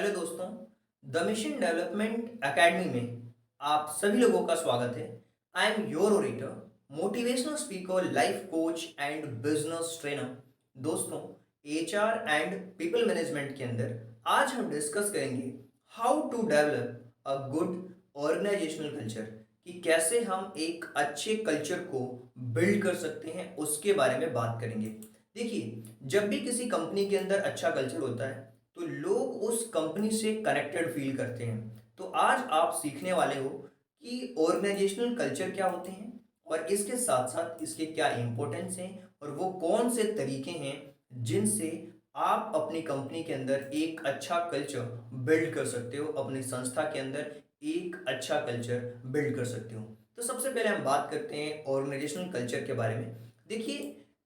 Hello दोस्तों। The mission development academy में आप सभी लोगों का स्वागत है। I am your orator, motivational speaker, life coach and business trainer. दोस्तों, एचआर एंड पीपल मैनेजमेंट के अंदर आज हम डिस्कस करेंगे how to develop a good organizational culture, कि कैसे हम एक अच्छे कल्चर को बिल्ड कर सकते हैं, उसके बारे में बात करेंगे। देखिए, जब भी किसी कंपनी के अंदर अच्छा कल्चर होता है तो लोग उस कंपनी से कनेक्टेड फील करते हैं। तो आज आप सीखने वाले हो कि ऑर्गेनाइजेशनल कल्चर क्या होते हैं और इसके साथ साथ इसके क्या इंपॉर्टेंस हैं और वो कौन से तरीके हैं जिनसे आप अपनी कंपनी के अंदर एक अच्छा कल्चर बिल्ड कर सकते हो, अपनी संस्था के अंदर एक अच्छा कल्चर बिल्ड कर सकते हो। तो सबसे पहले हम बात करते हैं ऑर्गेनाइजेशनल कल्चर के बारे में। देखिए,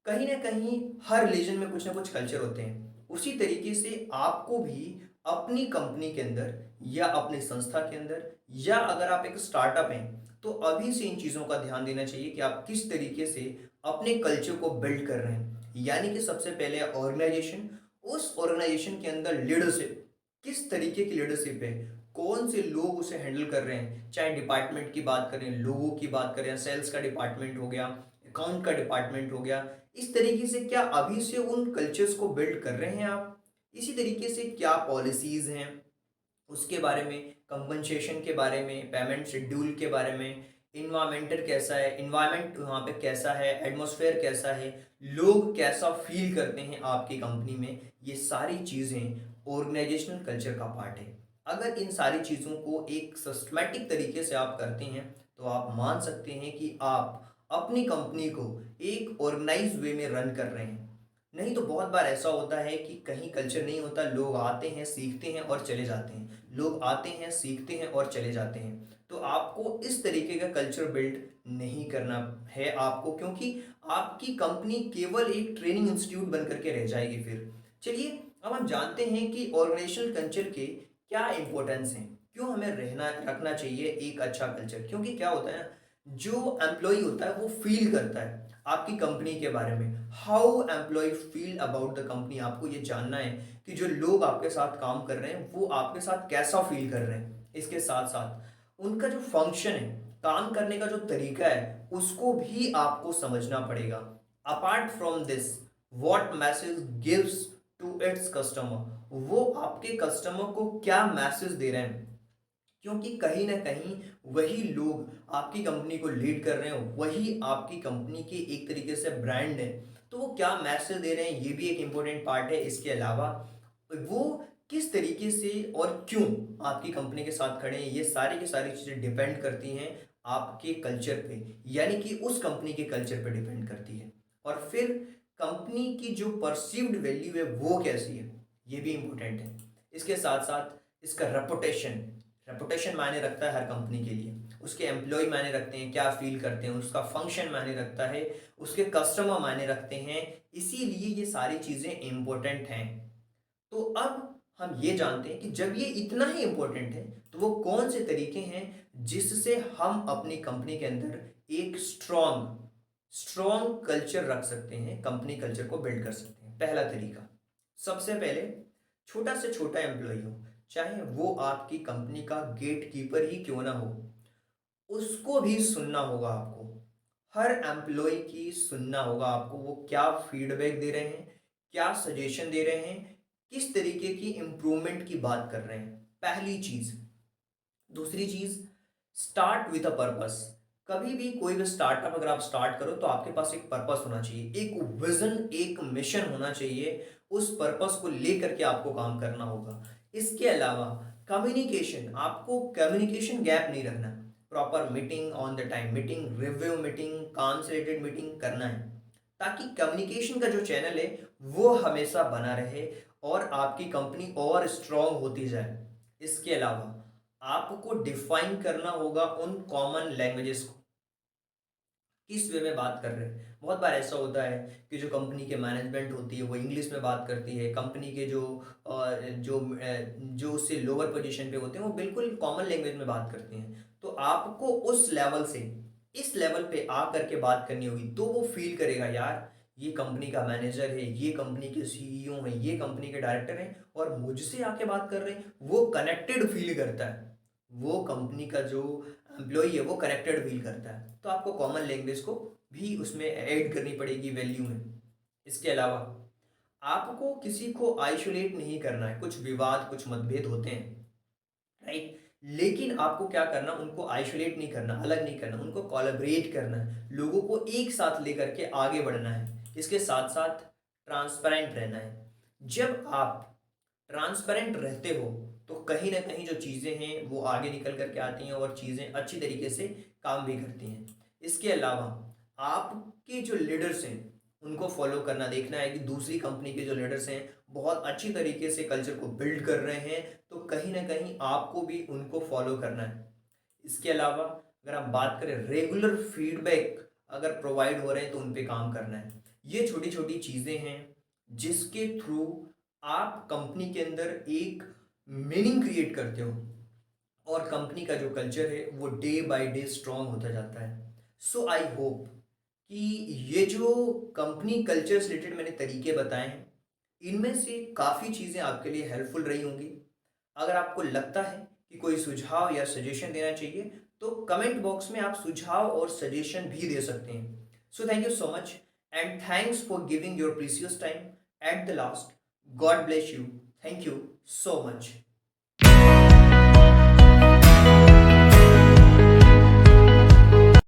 कहीं ना कहीं हर रिलीजन में कुछ ना कुछ कल्चर होते हैं। उसी तरीके से आपको भी अपनी कंपनी के अंदर या अपनी संस्था के अंदर, या अगर आप एक स्टार्टअप हैं, तो अभी से इन चीज़ों का ध्यान देना चाहिए कि आप किस तरीके से अपने कल्चर को बिल्ड कर रहे हैं। यानी कि सबसे पहले ऑर्गेनाइजेशन, उस ऑर्गेनाइजेशन के अंदर लीडरशिप, किस तरीके की लीडरशिप है, कौन से लोग उसे हैंडल कर रहे हैं। चाहे डिपार्टमेंट की बात करें, लोगों की बात करें, सेल्स का डिपार्टमेंट हो गया, अकाउंट का डिपार्टमेंट हो गया, इस तरीके से क्या अभी से उन कल्चर्स को बिल्ड कर रहे हैं आप। इसी तरीके से क्या पॉलिसीज हैं उसके बारे में, कंपनसेशन के बारे में, पेमेंट शेड्यूल के बारे में, इन्वायरमेंटल कैसा है, इन्वायरमेंट वहाँ पे कैसा है, एटमॉस्फेयर कैसा है, लोग कैसा फील करते हैं आपकी कंपनी में, ये सारी चीज़ें ऑर्गेनाइजेशनल कल्चर का पार्ट है। अगर इन सारी चीज़ों को एक सिस्टमैटिक तरीके से आप करते हैं तो आप मान सकते हैं कि आप अपनी कंपनी को एक ऑर्गेनाइज वे में रन कर रहे हैं। नहीं तो बहुत बार ऐसा होता है कि कहीं कल्चर नहीं होता, लोग आते हैं, सीखते हैं और चले जाते हैं, लोग आते हैं, सीखते हैं और चले जाते हैं। तो आपको इस तरीके का कल्चर बिल्ड नहीं करना है आपको, क्योंकि आपकी कंपनी केवल एक ट्रेनिंग इंस्टीट्यूट बन करके रह जाएगी फिर। चलिए, अब हम जानते हैं कि ऑर्गेनाइजेशनल कल्चर के क्या इंपॉर्टेंस हैं, क्यों हमें रहना रखना चाहिए एक अच्छा कल्चर। क्योंकि क्या होता है ना, जो एम्प्लॉय होता है वो फील करता है आपकी कंपनी के बारे में। How employee feel about the company, आपको ये जानना है कि जो लोग आपके साथ काम कर रहे हैं वो आपके साथ कैसा फील कर रहे हैं। इसके साथ साथ उनका जो फंक्शन है, काम करने का जो तरीका है, उसको भी आपको समझना पड़ेगा। Apart from this, what message gives to its customer, वो आपके कस्टमर को क्या मैसेज दे रहे हैं। क्योंकि कहीं ना कहीं वही लोग आपकी कंपनी को लीड कर रहे हैं, वही आपकी कंपनी के एक तरीके से ब्रांड है। तो वो क्या मैसेज दे रहे हैं, ये भी एक इंपॉर्टेंट पार्ट है। इसके अलावा वो किस तरीके से और क्यों आपकी कंपनी के साथ खड़े हैं, ये सारी की सारी चीज़ें डिपेंड करती हैं आपके कल्चर पे, यानी कि उस कंपनी के कल्चर पे डिपेंड करती है। और फिर कंपनी की जो परसीव्ड वैल्यू है वो कैसी है, ये भी इंपॉर्टेंट है। इसके साथ साथ इसका रेपुटेशन, रेपुटेशन मायने रखता है हर कंपनी के लिए। उसके एम्प्लॉय मायने रखते हैं, क्या फील करते हैं, उसका फंक्शन मायने रखता है, उसके कस्टमर मायने रखते हैं। इसीलिए ये सारी चीज़ें इंपॉर्टेंट हैं। तो अब हम ये जानते हैं कि जब ये इतना ही इंपॉर्टेंट है तो वो कौन से तरीके हैं जिससे हम अपनी कंपनी के अंदर एक स्ट्रॉन्ग स्ट्रॉन्ग कल्चर रख सकते हैं, कंपनी कल्चर को बिल्ड कर सकते हैं। पहला तरीका, सबसे पहले छोटा से छोटा एम्प्लॉय हो, चाहे वो आपकी कंपनी का गेट कीपर ही क्यों ना हो, उसको भी सुनना होगा आपको। हर एम्प्लॉय की सुनना होगा आपको, वो क्या फीडबैक दे रहे हैं, क्या सजेशन दे रहे हैं, किस तरीके की इंप्रूवमेंट की बात कर रहे हैं, पहली चीज। दूसरी चीज, स्टार्ट विद अ पर्पस। कभी भी कोई भी स्टार्टअप अगर आप स्टार्ट करो तो आपके पास एक पर्पस होना चाहिए, एक विजन, एक मिशन होना चाहिए। उस पर्पस को लेकर के आपको काम करना होगा। इसके अलावा कम्युनिकेशन, आपको कम्युनिकेशन गैप नहीं रखना। Proper meeting, on the time meeting, review meeting, काम से रिलेटेड मीटिंग करना है, ताकि कम्युनिकेशन का जो चैनल है वो हमेशा बना रहे और आपकी कंपनी और स्ट्रांग होती जाए। इसके अलावा आपको डिफाइन करना होगा उन कॉमन लैंग्वेजेस को, किस वे में बात कर रहे हैं। बहुत बार ऐसा होता है कि जो कंपनी के मैनेजमेंट होती है वो इंग्लिश में बात करती है, कंपनी के जो उससे लोअर पोजीशन पे होते हैं वो बिल्कुल कॉमन लैंग्वेज में बात करते हैं। तो आपको उस लेवल से इस लेवल पे आ करके बात करनी होगी, तो वो फील करेगा यार ये कंपनी का मैनेजर है, ये कंपनी के सीईओ हैं, ये कंपनी के डायरेक्टर हैं और मुझसे आके बात कर रहे हैं, वो कनेक्टेड फील करता है। वो कंपनी का जो एम्प्लॉई है वो कनेक्टेड फील करता है। तो आपको कॉमन लैंग्वेज को भी उसमें ऐड करनी पड़ेगी वैल्यू में। इसके अलावा आपको किसी को आइसोलेट नहीं करना है। कुछ विवाद, कुछ मतभेद होते हैं, राइट? लेकिन आपको क्या करना, उनको आइसोलेट नहीं करना, अलग नहीं करना, उनको कोलैबोरेट करना है, लोगों को एक साथ लेकर के आगे बढ़ना है। इसके साथ साथ ट्रांसपेरेंट रहना है। जब आप ट्रांसपेरेंट रहते हो तो कहीं ना कहीं जो चीज़ें हैं वो आगे निकल करके आती हैं और चीज़ें अच्छी तरीके से काम भी करती हैं। इसके अलावा आपके जो लीडर्स हैं उनको फॉलो करना, देखना है कि दूसरी कंपनी के जो लीडर्स हैं बहुत अच्छी तरीके से कल्चर को बिल्ड कर रहे हैं, तो कहीं ना कहीं आपको भी उनको फॉलो करना है। इसके अलावा अगर आप बात करें, रेगुलर फीडबैक अगर प्रोवाइड हो रहे हैं तो उन पे काम करना है। ये छोटी छोटी चीज़ें हैं जिसके थ्रू आप कंपनी के अंदर एक मीनिंग क्रिएट करते हो और कंपनी का जो कल्चर है वो डे बाय डे स्ट्रांग होता जाता है। सो आई होप कि ये जो कंपनी कल्चर से रिलेटेड मैंने तरीके बताए हैं, इनमें से काफ़ी चीज़ें आपके लिए हेल्पफुल रही होंगी। अगर आपको लगता है कि कोई सुझाव या सजेशन देना चाहिए तो कमेंट बॉक्स में आप सुझाव और सजेशन भी दे सकते हैं। So thank you so much and thanks for giving your precious time at the last. God bless you. Thank you so much.